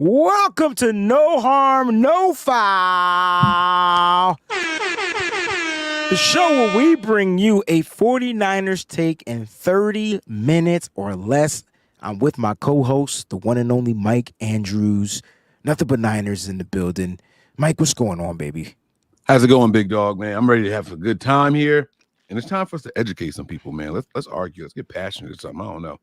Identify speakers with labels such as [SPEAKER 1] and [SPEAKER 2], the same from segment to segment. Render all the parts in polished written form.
[SPEAKER 1] Welcome to No Harm, No Foul, the show where we bring you a 49ers take in 30 minutes or less. I'm with my co-host, the one and only Mike Andrews. Nothing but Niners in the building. Mike, what's going on, baby?
[SPEAKER 2] How's it going, big dog, man? I'm ready to have a good time here. And it's time for us to educate some people, man. Let's argue. Let's get passionate or something. I don't know.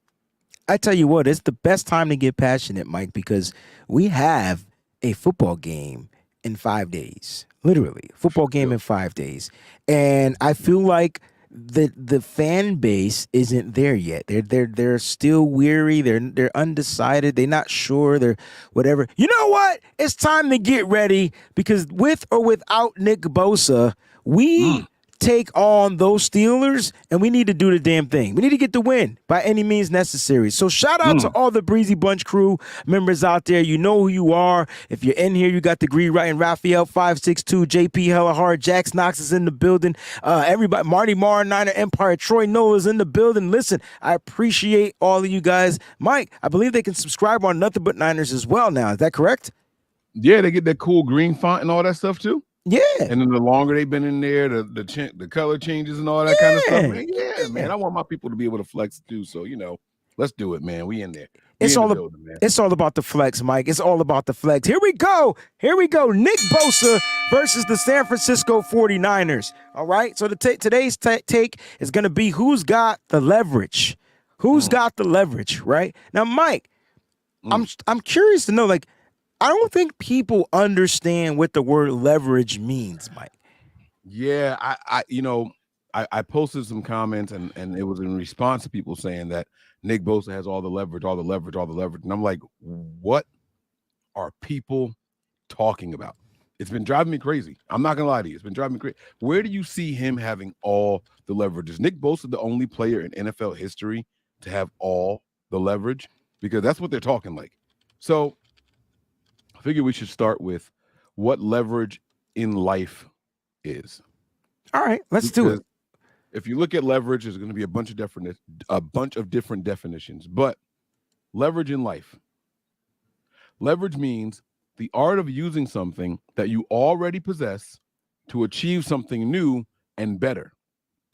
[SPEAKER 1] I tell you what, it's the best time to get passionate, Mike, because we have a football game in 5 days. Literally, football game in 5 days. And I feel like the fan base isn't there yet. They're still weary. They're undecided. They're not sure. They're whatever. You know what? It's time to get ready because with or without Nick Bosa, we take on those Steelers, and we need to do the damn thing. We need to get the win by any means necessary. So shout out to all the Breezie Bunch crew members out there. You know who you are. If you're in here, you got the Green Writing, Raphael 562, JP Hella Hard, Jax Knox is in the building. Everybody, Marty Marr, Niner Empire, Troy Noah's in the building. Listen, I appreciate all of you guys. Mike, I believe they can subscribe on Nothing But Niners as well now. Is that correct?
[SPEAKER 2] Yeah, they get that cool green font and all that stuff too.
[SPEAKER 1] Yeah.
[SPEAKER 2] And then the longer they've been in there, the color changes and all that kind of stuff. Man. Yeah, man. I want my people to be able to flex too. So, let's do it, man. We in there.
[SPEAKER 1] It's all about the flex, Mike. It's all about the flex. Here we go. Nick Bosa versus the San Francisco 49ers. All right. So today's take is going to be who's got the leverage. Who's got the leverage, right? Now, Mike, I'm curious to know, like, I don't think people understand what the word leverage means, Mike.
[SPEAKER 2] Yeah, I posted some comments and it was in response to people saying that Nick Bosa has all the leverage. And I'm like, what are people talking about? It's been driving me crazy. I'm not going to lie to you. It's been driving me crazy. Where do you see him having all the leverage? Is Nick Bosa the only player in NFL history to have all the leverage? Because that's what they're talking like. So I figure we should start with what leverage in life is.
[SPEAKER 1] All right, let's do it.
[SPEAKER 2] If you look at leverage, there's going to be a bunch of different definitions. But leverage in life. Leverage means the art of using something that you already possess to achieve something new and better.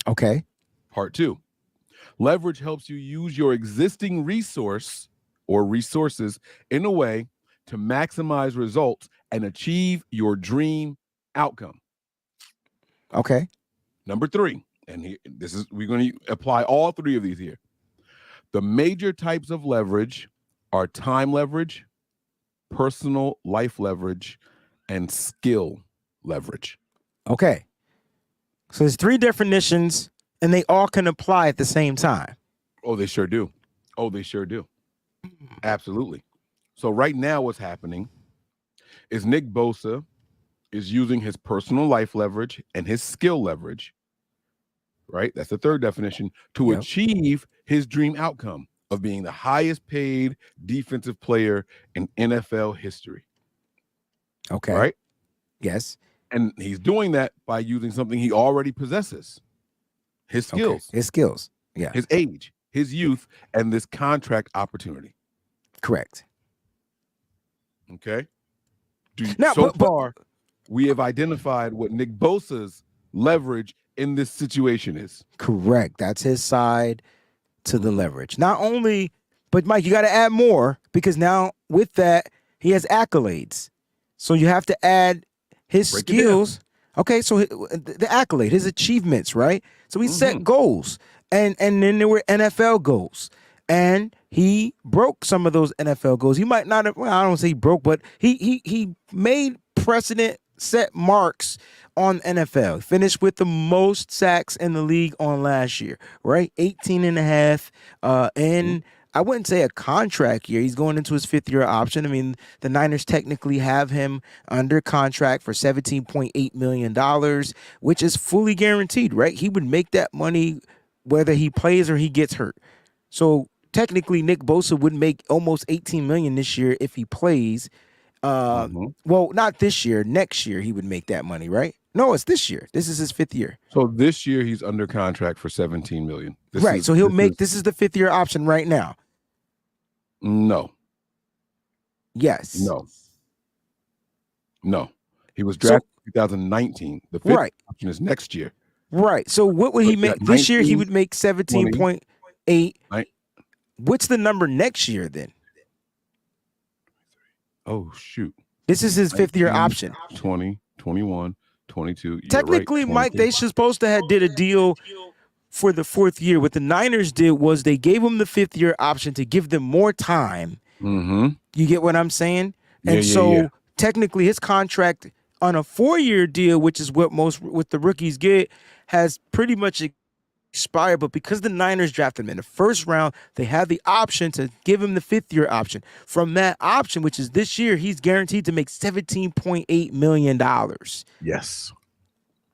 [SPEAKER 1] Okay.
[SPEAKER 2] Part 2. Leverage helps you use your existing resource or resources in a way to maximize results and achieve your dream outcome.
[SPEAKER 1] Okay.
[SPEAKER 2] Number 3, and we're going to apply all 3 of these here. The major types of leverage are time leverage, personal life leverage, and skill leverage.
[SPEAKER 1] Okay. So there's 3 definitions, and they all can apply at the same time.
[SPEAKER 2] Oh, they sure do. Absolutely. So right now what's happening is Nick Bosa is using his personal life leverage and his skill leverage, right? That's the 3rd definition, to achieve his dream outcome of being the highest paid defensive player in NFL history.
[SPEAKER 1] Okay.
[SPEAKER 2] Right?
[SPEAKER 1] Yes.
[SPEAKER 2] And he's doing that by using something he already possesses. His skills.
[SPEAKER 1] Okay. His skills. Yeah.
[SPEAKER 2] His age, his youth, and this contract opportunity.
[SPEAKER 1] Correct.
[SPEAKER 2] Okay. We have identified what Nick Bosa's leverage in this situation is.
[SPEAKER 1] Correct. That's his side to the leverage. Not only, but Mike, you got to add more because now with that, he has accolades. So you have to add his skills. Okay, so the accolade, his achievements, right? So he set goals. And then there were NFL goals. And he broke some of those NFL goals. He might not have, well, I don't say he broke, but he made precedent set marks on NFL. Finished with the most sacks in the league on last year, right? 18 and a half. And I wouldn't say a contract year. He's going into his 5th year option. I mean, the Niners technically have him under contract for $17.8 million, which is fully guaranteed, right? He would make that money whether he plays or he gets hurt. So technically, Nick Bosa would make almost $18 million this year if he plays. Well, not this year. Next year, he would make that money, right? No, it's this year. This is his 5th year.
[SPEAKER 2] So this year, he's under contract for $17 million. This is
[SPEAKER 1] the 5th year option right now.
[SPEAKER 2] No.
[SPEAKER 1] Yes.
[SPEAKER 2] No. He was drafted in 2019. The fifth option is next year.
[SPEAKER 1] Right. So what would he make this year? He would make 17.8. What's the number next year then?
[SPEAKER 2] Oh, shoot.
[SPEAKER 1] This is his 5th year option.
[SPEAKER 2] 20, 21, 22.
[SPEAKER 1] Technically, Mike, they supposed to have did a deal for the 4th year. What the Niners did was they gave him the 5th year option to give them more time.
[SPEAKER 2] Mm-hmm.
[SPEAKER 1] You get what I'm saying? And technically his contract on a 4-year deal, which is what the rookies get, has pretty much expired. But because the Niners drafted him in the 1st round, they have the option to give him the 5th year option. From that option, which is this year, he's guaranteed to make $17.8 million.
[SPEAKER 2] Yes.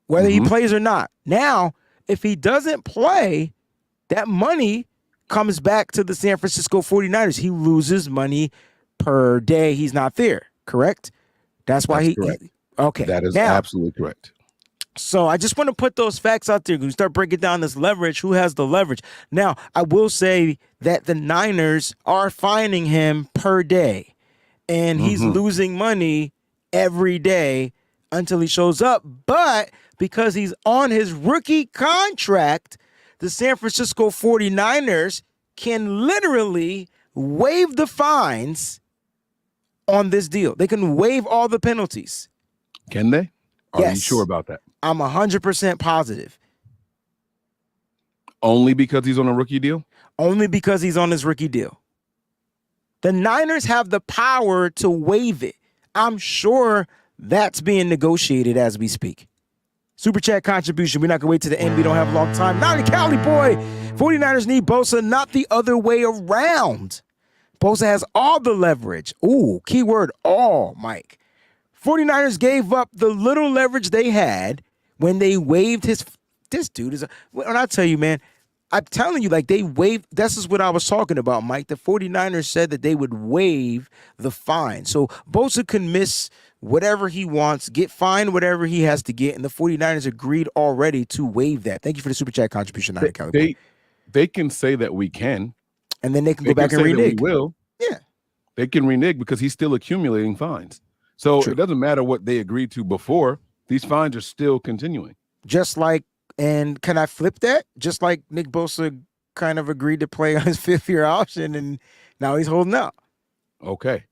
[SPEAKER 1] Whether he plays or not. Now, if he doesn't play, that money comes back to the San Francisco 49ers. He loses money per day he's not there, correct? That's why
[SPEAKER 2] correct.
[SPEAKER 1] Okay.
[SPEAKER 2] That is absolutely correct.
[SPEAKER 1] So I just want to put those facts out there. We start breaking down this leverage. Who has the leverage? Now, I will say that the Niners are fining him per day, and he's losing money every day until he shows up. But because he's on his rookie contract, the San Francisco 49ers can literally waive the fines on this deal. They can waive all the penalties.
[SPEAKER 2] Can they? Are
[SPEAKER 1] Yes.
[SPEAKER 2] you sure about that?
[SPEAKER 1] I'm 100% positive.
[SPEAKER 2] Only because he's on a rookie deal?
[SPEAKER 1] Only because he's on his rookie deal. The Niners have the power to waive it. I'm sure that's being negotiated as we speak. Super chat contribution. We're not going to wait to the end. We don't have a long time. Not in Cali, boy. 49ers need Bosa, not the other way around. Bosa has all the leverage. Ooh, keyword all, Mike. 49ers gave up the little leverage they had when they waived his. This dude is. When I tell you, man, I'm telling you, like they waived. This is what I was talking about, Mike. The 49ers said that they would waive the fine. So Bosa can miss whatever he wants, get fined whatever he has to get, and the 49ers agreed already to waive that. Thank you for the super chat contribution.
[SPEAKER 2] They can say that we can.
[SPEAKER 1] And then they can go back and renege.
[SPEAKER 2] Will. Yeah. They can renege because he's still accumulating fines. So It doesn't matter what they agreed to before. These fines are still continuing.
[SPEAKER 1] Just like, and can I flip that? Just like Nick Bosa kind of agreed to play on his 5th year option, and now he's holding out.
[SPEAKER 2] Okay.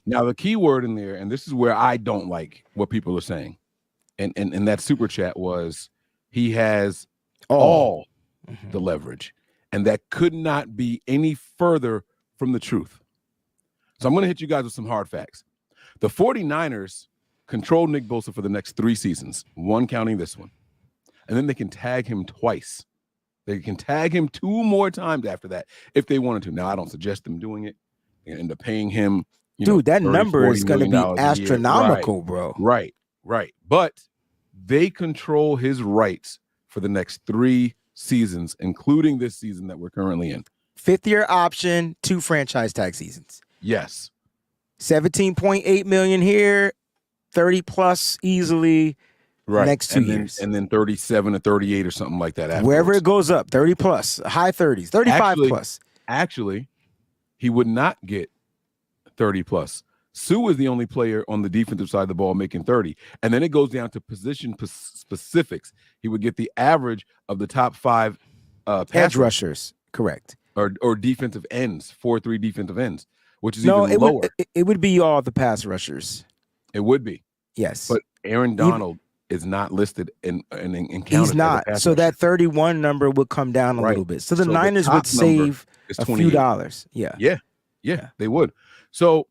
[SPEAKER 2] Now the key word in there, and this is where I don't like what people are saying, and that super chat was he has all the leverage, and that could not be any further from the truth. So I'm going to hit you guys with some hard facts. The 49ers control Nick Bosa for the next 3 seasons, one counting this one. And then they can tag him twice. They can tag him 2 more times after that if they wanted to. Now, I don't suggest them doing it. They end up paying him.
[SPEAKER 1] Dude, that number is going to be astronomical, bro.
[SPEAKER 2] Right. But they control his rights for the next 3 seasons, including this season that we're currently in.
[SPEAKER 1] 5th year option, 2 franchise tag seasons.
[SPEAKER 2] Yes.
[SPEAKER 1] 17.8 million here, 30 plus easily next 2 years.
[SPEAKER 2] And then 37 or 38 or something like that. Afterwards.
[SPEAKER 1] Wherever it goes up, 30 plus, high 30s, 35 plus.
[SPEAKER 2] Actually, he would not get 30 plus. Sue is the only player on the defensive side of the ball making 30. And then it goes down to position specifics. He would get the average of the top 5
[SPEAKER 1] edge rushers. Correct.
[SPEAKER 2] Or defensive ends, 4-3 defensive ends, which is even lower.
[SPEAKER 1] It would be all the pass rushers.
[SPEAKER 2] It would be.
[SPEAKER 1] Yes.
[SPEAKER 2] But Aaron Donald is not listed in counted.
[SPEAKER 1] He's not. So
[SPEAKER 2] rusher.
[SPEAKER 1] That 31 number would come down a little bit. So the Niners would save a few dollars. Yeah,
[SPEAKER 2] they would. So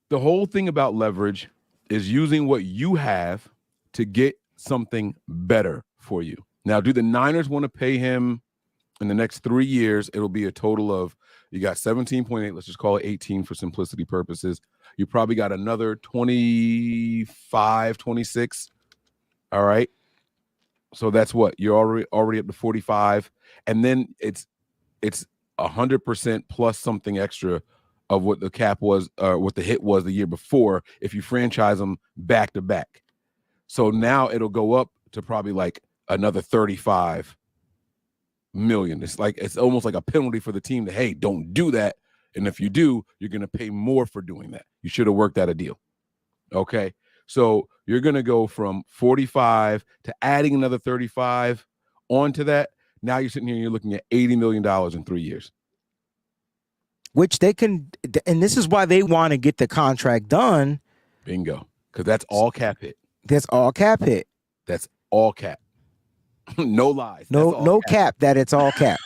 [SPEAKER 2] the whole thing about leverage is using what you have to get something better for you. Now, do the Niners want to pay him in the next 3 years? It'll be a total of, you got 17.8, let's just call it 18 for simplicity purposes. You probably got another 25, 26. All right. So that's what you're already up to 45. And then it's 100% plus something extra of what the cap was, what the hit was the year before, if you franchise them back to back. So now it'll go up to probably like another 35 million. It's almost like a penalty for the team that, hey, don't do that. And if you do, you're going to pay more for doing that. You should have worked out a deal. Okay. So you're going to go from 45 to adding another 35 onto that. Now you're sitting here and you're looking at $80 million in 3 years.
[SPEAKER 1] Which they can, and this is why they want to get the contract done.
[SPEAKER 2] Bingo. Because that's all cap hit.
[SPEAKER 1] That's all cap hit.
[SPEAKER 2] That's all cap. No lies.
[SPEAKER 1] No cap. That it's all cap.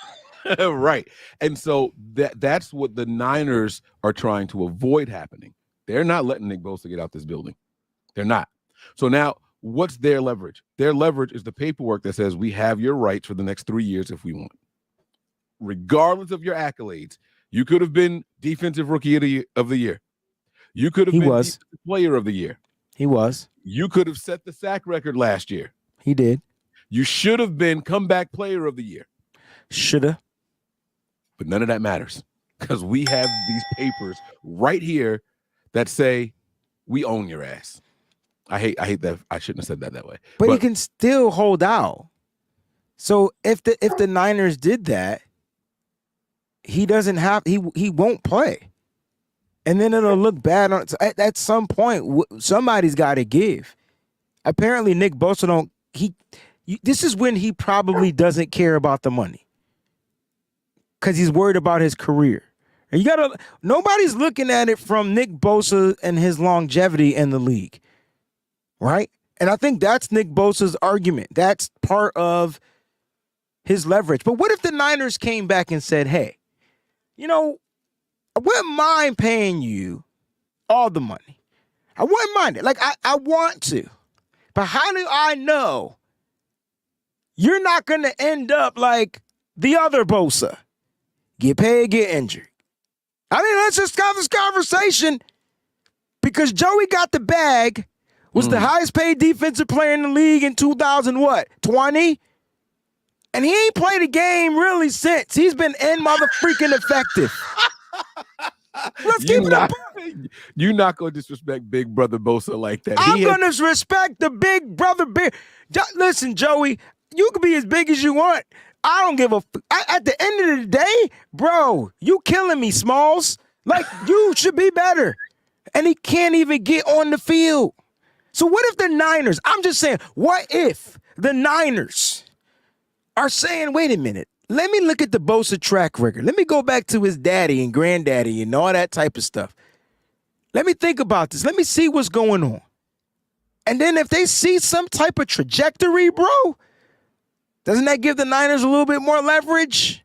[SPEAKER 2] Right. And so that's what the Niners are trying to avoid happening. They're not letting Nick Bosa get out this building. They're not. So now what's their leverage? Their leverage is the paperwork that says we have your rights for the next 3 years if we want. Regardless of your accolades, you could have been defensive rookie of the year. You could have been defensive player of the year.
[SPEAKER 1] He was.
[SPEAKER 2] You could have set the sack record last year.
[SPEAKER 1] He did.
[SPEAKER 2] You should have been comeback player of the year.
[SPEAKER 1] Shoulda.
[SPEAKER 2] But none of that matters because we have these papers right here that say we own your ass. I hate that. I shouldn't have said that way.
[SPEAKER 1] But he can still hold out. So if the Niners did that, he won't play. And then it'll look bad at some point. Somebody's got to give. Apparently, Nick Bosa this is when he probably doesn't care about the money because he's worried about his career. And nobody's looking at it from Nick Bosa and his longevity in the league, right? And I think that's Nick Bosa's argument. That's part of his leverage. But what if the Niners came back and said, "Hey, I wouldn't mind paying you all the money. I wouldn't mind it. Like, I want to. But how do I know you're not going to end up like the other Bosa? Get paid, get injured." I mean, let's just have this conversation because Joey got the bag, was the highest paid defensive player in the league in 2020? And he ain't played a game really since. He's been motherfreaking effective. Let's keep it up.
[SPEAKER 2] You're not going to disrespect Big Brother Bosa like that.
[SPEAKER 1] I'm going to respect the big brother. Listen, Joey, you can be as big as you want. I don't give a at the end of the day, bro, you killing me, Smalls. Like, you should be better. And he can't even get on the field. So what if the Niners, I'm just saying, what if the Niners are saying, wait a minute, let me look at the Bosa track record. Let me go back to his daddy and granddaddy and all that type of stuff. Let me think about this. Let me see what's going on. And then if they see some type of trajectory, bro, doesn't that give the Niners a little bit more leverage?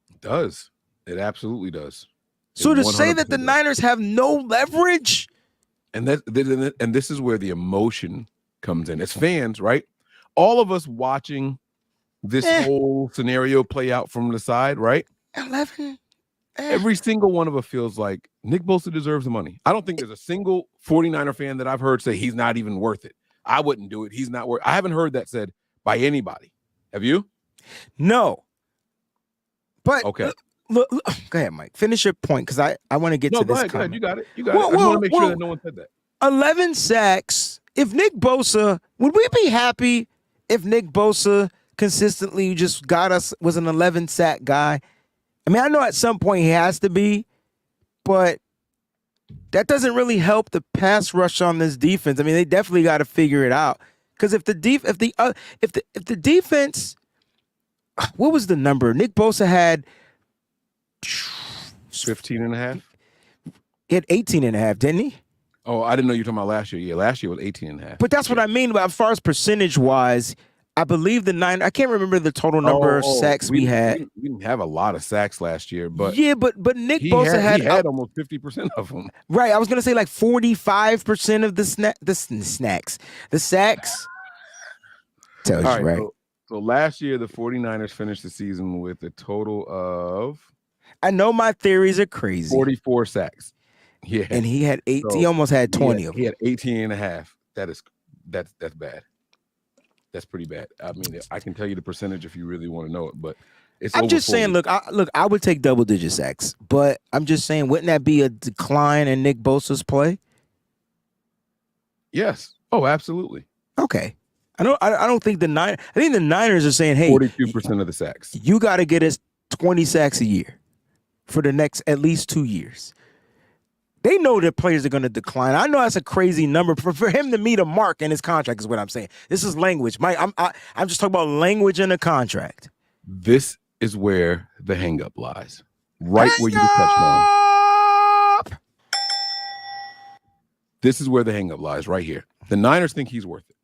[SPEAKER 2] It does. It absolutely does.
[SPEAKER 1] So to say that the Niners have no leverage?
[SPEAKER 2] And this is where the emotion comes in. As fans, right? All of us watching this whole scenario play out from the side, right?
[SPEAKER 1] 11.
[SPEAKER 2] Every single one of us feels like Nick Bosa deserves the money. I don't think there's a single 49er fan that I've heard say he's not even worth it. I wouldn't do it. He's not worth it. I haven't heard that said by anybody. Have you?
[SPEAKER 1] No. But
[SPEAKER 2] okay.
[SPEAKER 1] Look, go ahead, Mike. Finish your point because I want to get to this.
[SPEAKER 2] Go ahead. You got it. I just want to make sure that no one said that.
[SPEAKER 1] 11 sacks. If Nick Bosa, would we be happy if Nick Bosa consistently just was an 11 sack guy? I mean, I know at some point he has to be, but that doesn't really help the pass rush on this defense. I mean, they definitely got to figure it out. Because if the defense, what was the number? Nick Bosa had
[SPEAKER 2] 15 and a half.
[SPEAKER 1] He had 18 and a half, didn't he?
[SPEAKER 2] Oh, I didn't know you were talking about last year. Yeah, last year was 18 and a half.
[SPEAKER 1] But that's what I mean. As far as percentage wise, I believe the Niners, I can't remember the total number of sacks we had.
[SPEAKER 2] We didn't have a lot of sacks last year, but
[SPEAKER 1] yeah, but Nick Bosa
[SPEAKER 2] had almost 50% of them.
[SPEAKER 1] Right, I was gonna say like 45% of the sacks. Tells you, right?
[SPEAKER 2] So last year the 49ers finished the season with a total of,
[SPEAKER 1] I know my theories are crazy.
[SPEAKER 2] 44 sacks. Yeah,
[SPEAKER 1] and he had 8. So he almost had 20 of them.
[SPEAKER 2] He had 18 and a half. That's bad. That's pretty bad. I mean, I can tell you the percentage if you really want to know it, but I'm
[SPEAKER 1] just saying, look, I would take double-digit sacks, but I'm just saying, wouldn't that be a decline in Nick Bosa's play?
[SPEAKER 2] Yes. Oh, absolutely.
[SPEAKER 1] Okay. I don't think I think the Niners are saying, hey,
[SPEAKER 2] 42% of the sacks.
[SPEAKER 1] You got to get us 20 sacks a year. for the next at least 2 years. They know that players are going to decline. I know that's a crazy number for him to meet a mark in his contract is what I'm saying. This is language. Mike, I'm just talking about language in the contract.
[SPEAKER 2] This is where the hang-up lies. Right where you touched on. This is where the hang-up lies, right here. The Niners think he's worth it.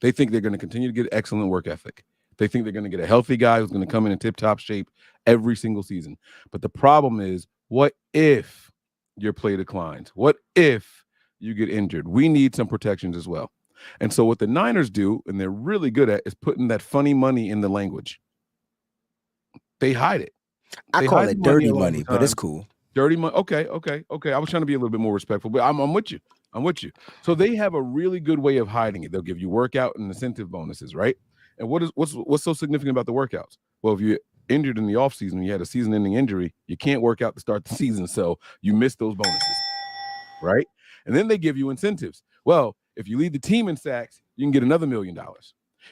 [SPEAKER 2] They think they're going to continue to get excellent work ethic. They think they're going to get a healthy guy who's going to come in tip-top shape every single season. But the problem is, what if your play declines? What if you get injured? We need some protections as well. And so what the Niners do, and they're really good at, is putting that funny money in the language. They hide it.
[SPEAKER 1] I call it dirty money, but it's cool.
[SPEAKER 2] Dirty money. Okay. I was trying to be a little bit more respectful, but I'm with you. So they have a really good way of hiding it. They'll give you workout and incentive bonuses, right? And what's so significant about the workouts? Well, if you're injured in the offseason, you had a season-ending injury, you can't work out to start the season, so you miss those bonuses, right? And then they give you incentives. Well, if you lead the team in sacks, you can get another $1 million.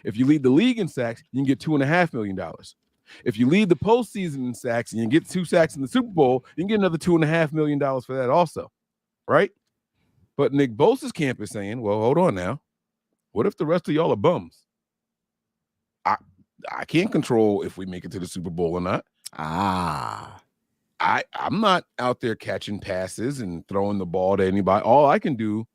[SPEAKER 2] If you lead the league in sacks, you can get $2.5 million. If you lead the postseason in sacks and you get 2 sacks in the Super Bowl, you can get another $2.5 million for that also, right? But Nick Bosa's camp is saying, well, hold on now. What if the rest of y'all are bums? I can't control if we make it to the Super Bowl or not. I'm not out there catching passes and throwing the ball to anybody. All I can do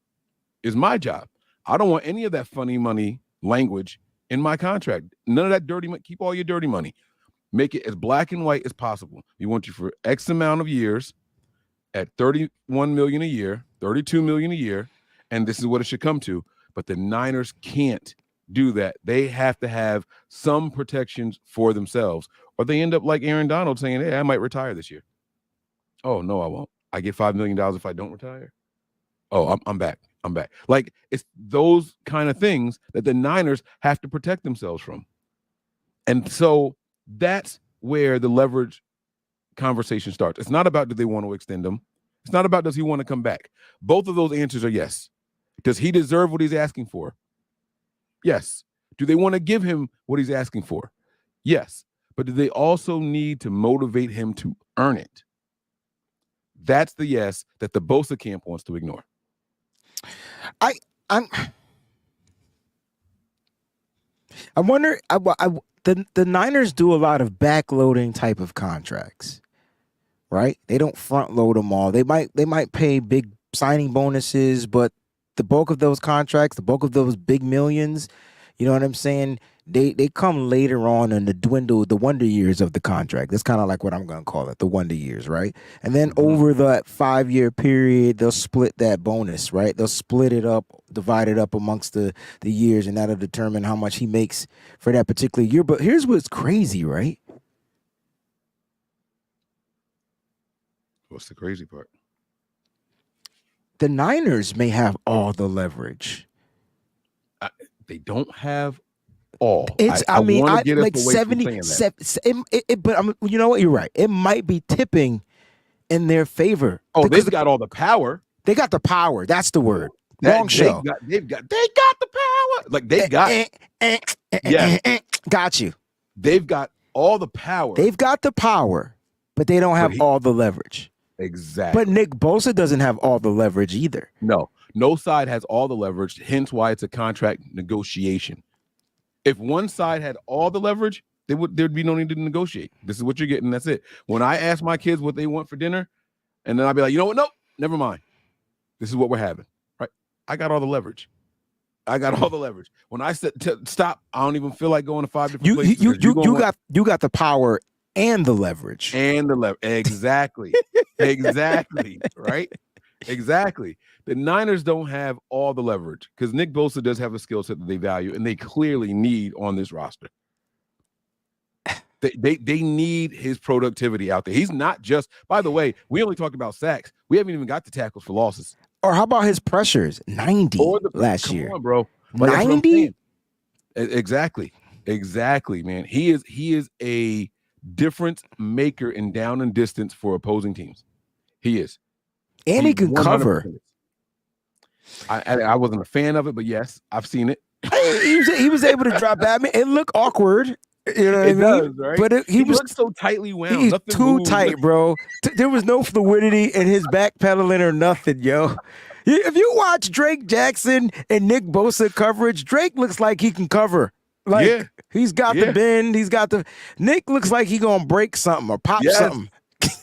[SPEAKER 2] is my job. I don't want any of that funny money language in my contract. None of that dirty money. Keep all your dirty money. Make it as black and white as possible. We want you for X amount of years at $31 million a year, $32 million a year, and this is what it should come to. But the Niners can't do that. They have to have some protections for themselves, or they end up like Aaron Donald saying, hey, I might retire this year. Oh, no, I won't. I get $5 million if I don't retire. Oh, I'm back. Like, it's those kind of things that the Niners have to protect themselves from. And so that's where the leverage conversation starts. It's not about do they want to extend him. It's not about does he want to come back. Both of those answers are yes. Does he deserve what he's asking for? Yes. Do they want to give him what he's asking for? Yes. But do they also need to motivate him to earn it? That's the yes that the Bosa camp wants to ignore.
[SPEAKER 1] I wonder. The Niners do a lot of backloading type of contracts, right? They don't front load them all. They might pay big signing bonuses, but the bulk of those contracts, the bulk of those big millions, you know what I'm saying? They come later on in the wonder years of the contract. That's kind of like what I'm going to call it, the wonder years, right? And then over that 5-year period, they'll split that bonus, right? They'll split it up, divide it up amongst the years, and that'll determine how much he makes for that particular year. But here's what's crazy, right?
[SPEAKER 2] What's the crazy part?
[SPEAKER 1] The Niners may have all the leverage.
[SPEAKER 2] They don't have all.
[SPEAKER 1] It's I mean like 70. But you know what? You're right. It might be tipping in their favor.
[SPEAKER 2] Oh, they've got all the power.
[SPEAKER 1] They got the power. That's the word. Wrong show.
[SPEAKER 2] They got the power. Like they got. Yeah.
[SPEAKER 1] Got you.
[SPEAKER 2] They've got all the power.
[SPEAKER 1] They've got the power, but they don't have all the leverage.
[SPEAKER 2] Exactly.
[SPEAKER 1] But Nick Bosa doesn't have all the leverage either.
[SPEAKER 2] No side has all the leverage, hence why it's a contract negotiation. If one side had all the leverage, there'd be no need to negotiate. This is what you're getting. That's it. When I ask my kids what they want for dinner, and then I'll be like, you know what? Nope, never mind. This is what we're having. Right? I got all the leverage. When I said stop, I don't even feel like going to 5 different places.
[SPEAKER 1] You got the power and the leverage.
[SPEAKER 2] Exactly. Exactly. Right? Exactly. The Niners don't have all the leverage because Nick Bosa does have a skill set that they value and they clearly need on this roster. They need his productivity out there. He's not just, by the way, we only talked about sacks. We haven't even got the tackles for losses.
[SPEAKER 1] Or how about his pressures? 90 last year.
[SPEAKER 2] Come on, bro.
[SPEAKER 1] 90?
[SPEAKER 2] Exactly, man. He is a difference maker in down and distance for opposing teams. He is.
[SPEAKER 1] And he can cover.
[SPEAKER 2] I wasn't a fan of it, but yes, I've seen it.
[SPEAKER 1] He was able to drop that. I mean, it looked awkward. You know what I
[SPEAKER 2] It
[SPEAKER 1] mean?
[SPEAKER 2] does, right?
[SPEAKER 1] But
[SPEAKER 2] He looks so tightly wound.
[SPEAKER 1] he's
[SPEAKER 2] Nothing
[SPEAKER 1] too
[SPEAKER 2] moves.
[SPEAKER 1] tight, bro. There was no fluidity in his backpedaling or nothing, yo. If you watch Drake Jackson and Nick Bosa coverage, Drake looks like he can cover. Like
[SPEAKER 2] Yeah.
[SPEAKER 1] he's got the bend, he's got the. Nick looks like he gonna break something or pop something.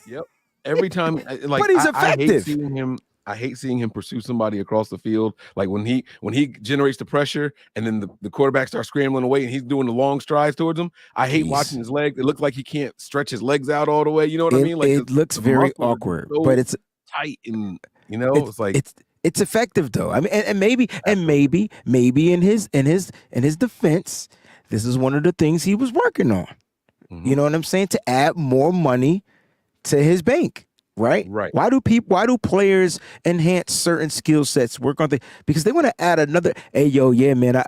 [SPEAKER 2] Yep. Every time, like,
[SPEAKER 1] but he's
[SPEAKER 2] I hate
[SPEAKER 1] effective.
[SPEAKER 2] seeing him. I hate seeing him pursue somebody across the field. Like when he generates the pressure and then the quarterback starts scrambling away and he's doing the long strides towards him. I hate watching his legs. It looks like he can't stretch his legs out all the way. You know what I mean? Like
[SPEAKER 1] it looks very awkward,
[SPEAKER 2] so
[SPEAKER 1] but it's
[SPEAKER 2] tight and it's like
[SPEAKER 1] it's effective though. I mean, and maybe in his defense, this is one of the things he was working on. Mm-hmm. You know what I'm saying? To add more money to his bank. Right. Why do players enhance certain skill sets? Work on things because they want to add another. Hey, yo, yeah, man. I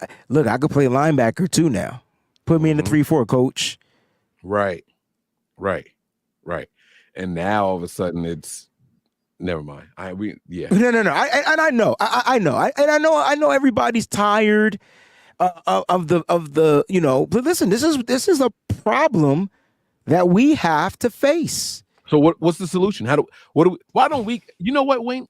[SPEAKER 1] could play linebacker too now. Put me in the 3-4, coach. Right.
[SPEAKER 2] And now all of a sudden it's never mind.
[SPEAKER 1] No. I know. I know everybody's tired of the. But listen, this is a problem that we have to face.
[SPEAKER 2] So what's the solution? Why don't we, you know what, Wayne?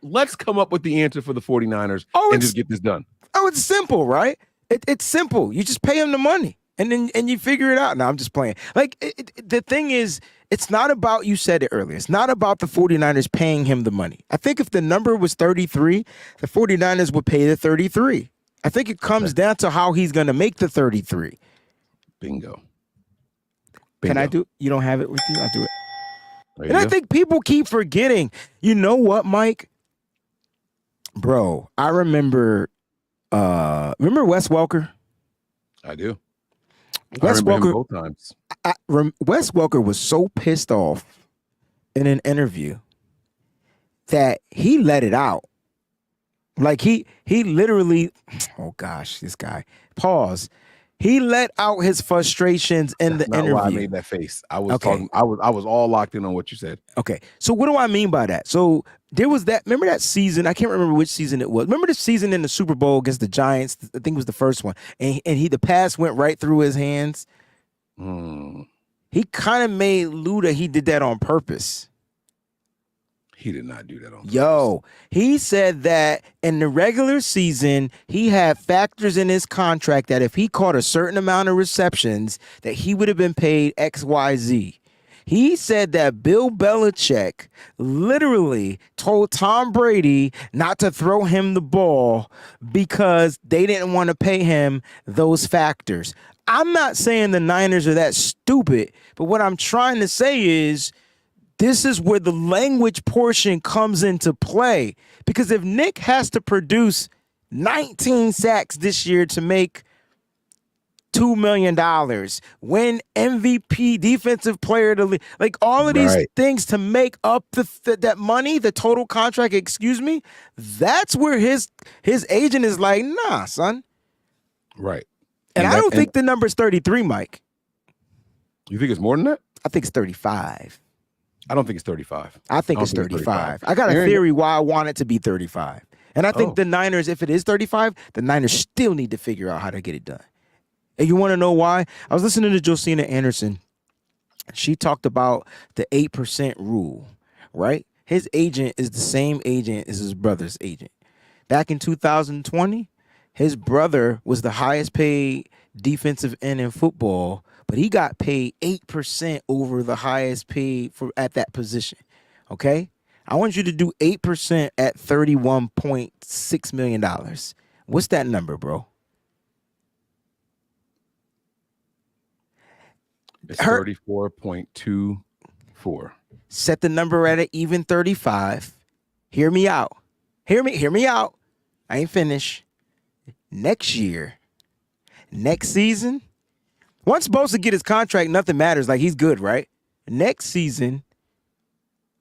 [SPEAKER 2] Let's come up with the answer for the 49ers and just get this done.
[SPEAKER 1] Oh, it's simple, right? It's simple. You just pay them the money and you figure it out. Now I'm just playing. Like the thing is, it's not about, you said it earlier, it's not about the 49ers paying him the money. I think if the number was 33, the 49ers would pay the 33. I think it comes down to how he's going to make the 33.
[SPEAKER 2] Bingo.
[SPEAKER 1] Can I do? You don't have it with you? I'll do it. And I think people keep forgetting. You know what, Mike? Bro, I remember Wes Welker?
[SPEAKER 2] I do.
[SPEAKER 1] Wes Welker,
[SPEAKER 2] both times.
[SPEAKER 1] Wes Welker was so pissed off in an interview that he let it out. Like he literally, oh gosh, this guy. Pause. He let out his frustrations in the interview.
[SPEAKER 2] Why I made that face. I was talking. I was all locked in on what you said.
[SPEAKER 1] Okay, so what do I mean by that? So there was that. Remember that season? I can't remember which season it was. Remember the season in the Super Bowl against the Giants? I think it was the first one, and the pass went right through his hands. He kind of made Luda. He did that on purpose.
[SPEAKER 2] He did not do that on purpose.
[SPEAKER 1] Yo, he said that in the regular season, he had factors in his contract that if he caught a certain amount of receptions, that he would have been paid XYZ. He said that Bill Belichick literally told Tom Brady not to throw him the ball because they didn't want to pay him those factors. I'm not saying the Niners are that stupid, but what I'm trying to say is, this is where the language portion comes into play. Because if Nick has to produce 19 sacks this year to make $2 million, win MVP, defensive player of the league, like all of these things to make up that money, the total contract, that's where his agent is like, nah, son.
[SPEAKER 2] Right.
[SPEAKER 1] And I don't think the number's 33, Mike.
[SPEAKER 2] You think it's more than that?
[SPEAKER 1] I think it's 35.
[SPEAKER 2] I don't think it's 35.
[SPEAKER 1] I think it's 35. I got a theory why I want it to be 35. And I think the Niners, if it is 35, the Niners still need to figure out how to get it done. And you want to know why? I was listening to Josina Anderson. She talked about the 8% rule, right? His agent is the same agent as his brother's agent. Back in 2020, his brother was the highest paid defensive end in football, but he got paid 8% over the highest paid at that position. Okay? I want you to do 8% at $31.6 million. What's that number, bro?
[SPEAKER 2] It's 34.24.
[SPEAKER 1] Set the number at an even 35. Hear me out. Hear me out. I ain't finished. Next year, next season, once Bosa get his contract, nothing matters. Like, he's good, right? Next season,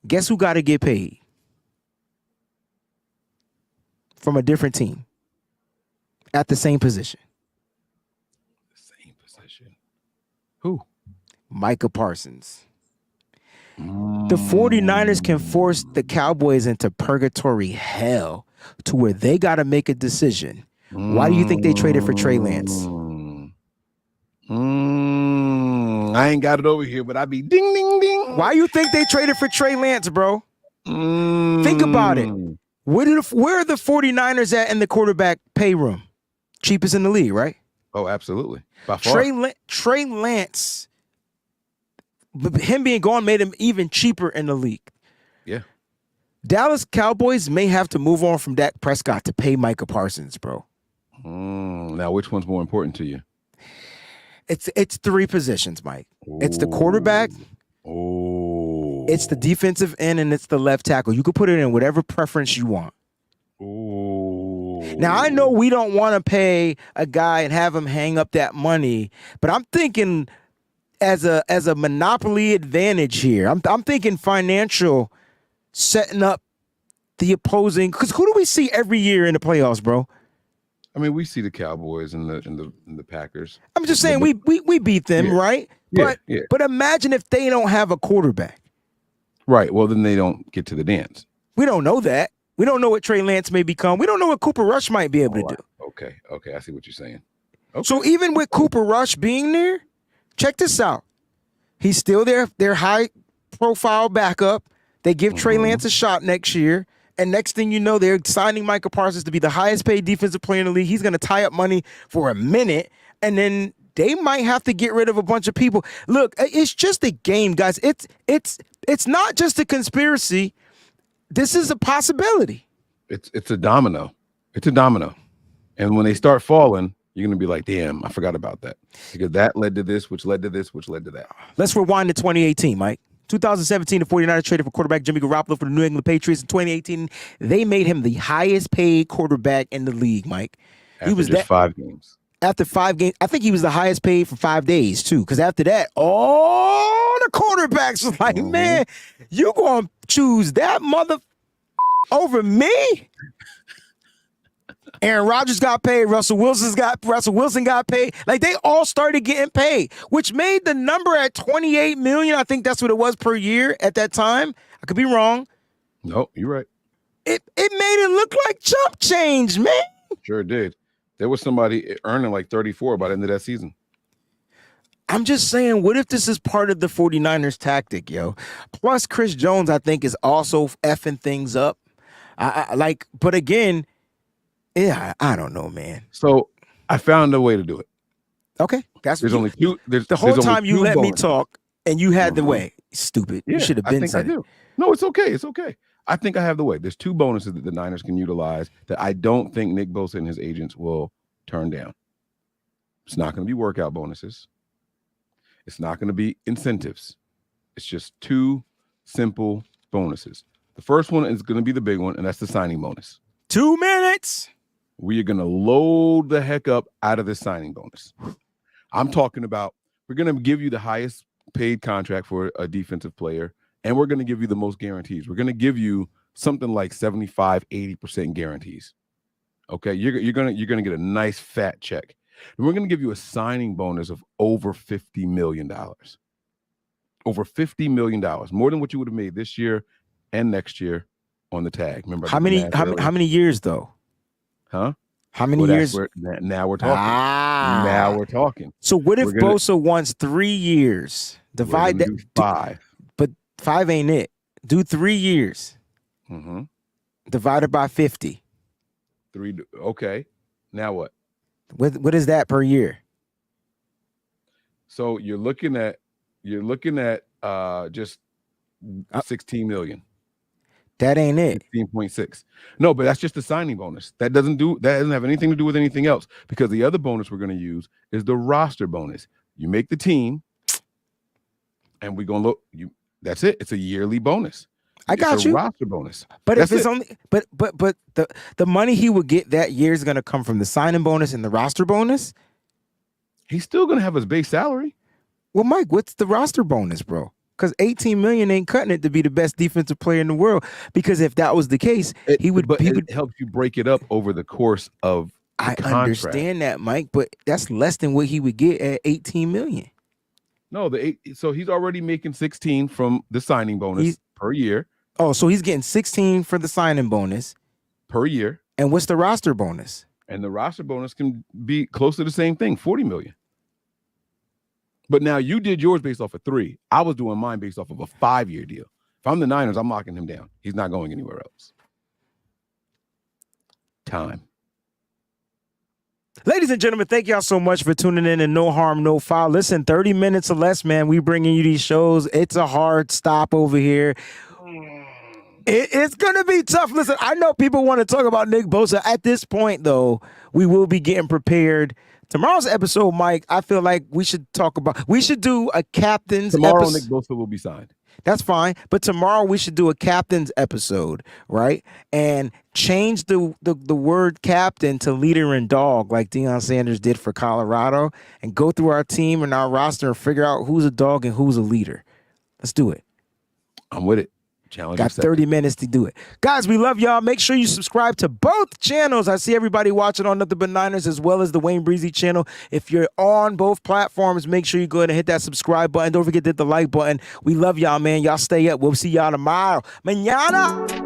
[SPEAKER 1] guess who got to get paid? From a different team. At the same position.
[SPEAKER 2] Who?
[SPEAKER 1] Micah Parsons. The 49ers can force the Cowboys into purgatory hell to where they got to make a decision. Why do you think they traded for Trey Lance?
[SPEAKER 2] I ain't got it over here, but I be ding, ding, ding.
[SPEAKER 1] Why you think they traded for Trey Lance, bro? Think about it. Where are the 49ers at in the quarterback pay room? Cheapest in the league, right?
[SPEAKER 2] Oh, absolutely. By far.
[SPEAKER 1] Trey Lance, him being gone made him even cheaper in the league.
[SPEAKER 2] Yeah.
[SPEAKER 1] Dallas Cowboys may have to move on from Dak Prescott to pay Micah Parsons, bro.
[SPEAKER 2] Now, which one's more important to you?
[SPEAKER 1] It's three positions, Mike. It's the quarterback. It's the defensive end, and it's the left tackle. You can put it in whatever preference you want. Now, I know we don't want to pay a guy and have him hang up that money, but I'm thinking as a monopoly advantage here. I'm thinking financial, setting up the opposing. Because who do we see every year in the playoffs, bro?
[SPEAKER 2] I mean, we see the Cowboys and the Packers.
[SPEAKER 1] I'm just saying we beat them, right? But imagine if they don't have a quarterback.
[SPEAKER 2] Right. Well, then they don't get to the dance.
[SPEAKER 1] We don't know that. We don't know what Trey Lance may become. We don't know what Cooper Rush might be able to do.
[SPEAKER 2] Okay. I see what you're saying. Okay.
[SPEAKER 1] So even with Cooper Rush being there, check this out. He's still their high-profile backup. They give Trey Lance a shot next year. And next thing you know, they're signing Micah Parsons to be the highest-paid defensive player in the league. He's going to tie up money for a minute, and then they might have to get rid of a bunch of people. Look, it's just a game, guys. It's not just a conspiracy. This is a possibility.
[SPEAKER 2] It's a domino. It's a domino. And when they start falling, you're going to be like, damn, I forgot about that. Because that led to this, which led to this, which led to that.
[SPEAKER 1] Let's rewind to 2018, Mike. 2017, the 49ers traded for quarterback Jimmy Garoppolo for the New England Patriots. In 2018, they made him the highest paid quarterback in the league, Mike.
[SPEAKER 2] He was just 5 games.
[SPEAKER 1] After 5 games, I think he was the highest paid for 5 days, too. Because after that, all the quarterbacks was like, man, you going to choose that mother over me? Aaron Rodgers got paid. Russell Wilson got paid. Like, they all started getting paid, which made the number at $28 million. I think that's what it was per year at that time. I could be wrong.
[SPEAKER 2] No, you're right.
[SPEAKER 1] It made it look like chump change, man.
[SPEAKER 2] Sure did. There was somebody earning like 34 by the end of that season.
[SPEAKER 1] I'm just saying, what if this is part of the 49ers tactic, yo? Plus, Chris Jones, I think, is also effing things up. But again, yeah, I don't know, man.
[SPEAKER 2] So I found a way to do it.
[SPEAKER 1] Okay,
[SPEAKER 2] there's only two.
[SPEAKER 1] The whole time you let me talk and you had the way. Stupid.
[SPEAKER 2] Yeah,
[SPEAKER 1] you should have been.
[SPEAKER 2] I think I do. No, it's okay. It's okay. I think I have the way. There's 2 bonuses that the Niners can utilize that I don't think Nick Bosa and his agents will turn down. It's not going to be workout bonuses. It's not going to be incentives. It's just 2 simple bonuses. The first one is going to be the big one, and that's the signing bonus.
[SPEAKER 1] 2 minutes.
[SPEAKER 2] We are going to load the heck up out of this signing bonus. I'm talking about we're going to give you the highest paid contract for a defensive player, and we're going to give you the most guarantees. We're going to give you something like 75, 80% guarantees. Okay, you're going to get a nice fat check. And we're going to give you a signing bonus of over $50 million. Over $50 million, more than what you would have made this year and next year on the tag. Remember
[SPEAKER 1] how many years though?
[SPEAKER 2] Huh?
[SPEAKER 1] How many years?
[SPEAKER 2] Now we're talking. Now we're talking.
[SPEAKER 1] So what if Bosa wants 3 years? Divide that.
[SPEAKER 2] 5.
[SPEAKER 1] But 5 ain't it. Do 3 years. Divided by 50.
[SPEAKER 2] 3. Okay. Now what?
[SPEAKER 1] What is that per year?
[SPEAKER 2] So you're looking at just 16 million.
[SPEAKER 1] That ain't it.
[SPEAKER 2] 15.6. No, but that's just the signing bonus. That doesn't have anything to do with anything else, because the other bonus we're going to use is the roster bonus. You make the team, and we're going to look. That's it. It's a yearly bonus.
[SPEAKER 1] I got you.
[SPEAKER 2] Roster bonus.
[SPEAKER 1] But if it's only, but the money he would get that year is going to come from the signing bonus and the roster bonus.
[SPEAKER 2] He's still going to have his base salary.
[SPEAKER 1] Well, Mike, what's the roster bonus, bro? Because 18 million ain't cutting it to be the best defensive player in the world. Because if that was the case, he would
[SPEAKER 2] help you break it up over the course of the contract.
[SPEAKER 1] Understand that, Mike, but that's less than what he would get at 18 million.
[SPEAKER 2] No, so he's already making 16 from the signing bonus per year.
[SPEAKER 1] Oh, so he's getting 16 for the signing bonus
[SPEAKER 2] per year.
[SPEAKER 1] And what's the roster bonus?
[SPEAKER 2] And the roster bonus can be close to the same thing, 40 million. But now you did yours based off of 3. I was doing mine based off of a 5-year deal. If I'm the Niners, I'm locking him down. He's not going anywhere else. Time.
[SPEAKER 1] Ladies and gentlemen, thank y'all so much for tuning in and No Harm, No Foul. Listen, 30 minutes or less, man. We bringing you these shows. It's a hard stop over here. It's going to be tough. Listen, I know people want to talk about Nick Bosa. At this point, though, we will be getting prepared. Tomorrow's episode, Mike, I feel like we should do a captain's
[SPEAKER 2] Tomorrow,
[SPEAKER 1] episode.
[SPEAKER 2] Nick Bosa will be signed.
[SPEAKER 1] That's fine. But tomorrow we should do a captain's episode, right? And change the word captain to leader and dog like Deion Sanders did for Colorado, and go through our team and our roster and figure out who's a dog and who's a leader. Let's do it.
[SPEAKER 2] I'm with it. Challenge
[SPEAKER 1] Got
[SPEAKER 2] accepted.
[SPEAKER 1] 30 minutes to do it. Guys, we love y'all. Make sure you subscribe to both channels. I see everybody watching on Nothing But Niners as well as the Wayne Breezie channel. If you're on both platforms, make sure you go ahead and hit that subscribe button. Don't forget to hit the like button. We love y'all, man. Y'all stay up. We'll see y'all tomorrow. Mañana.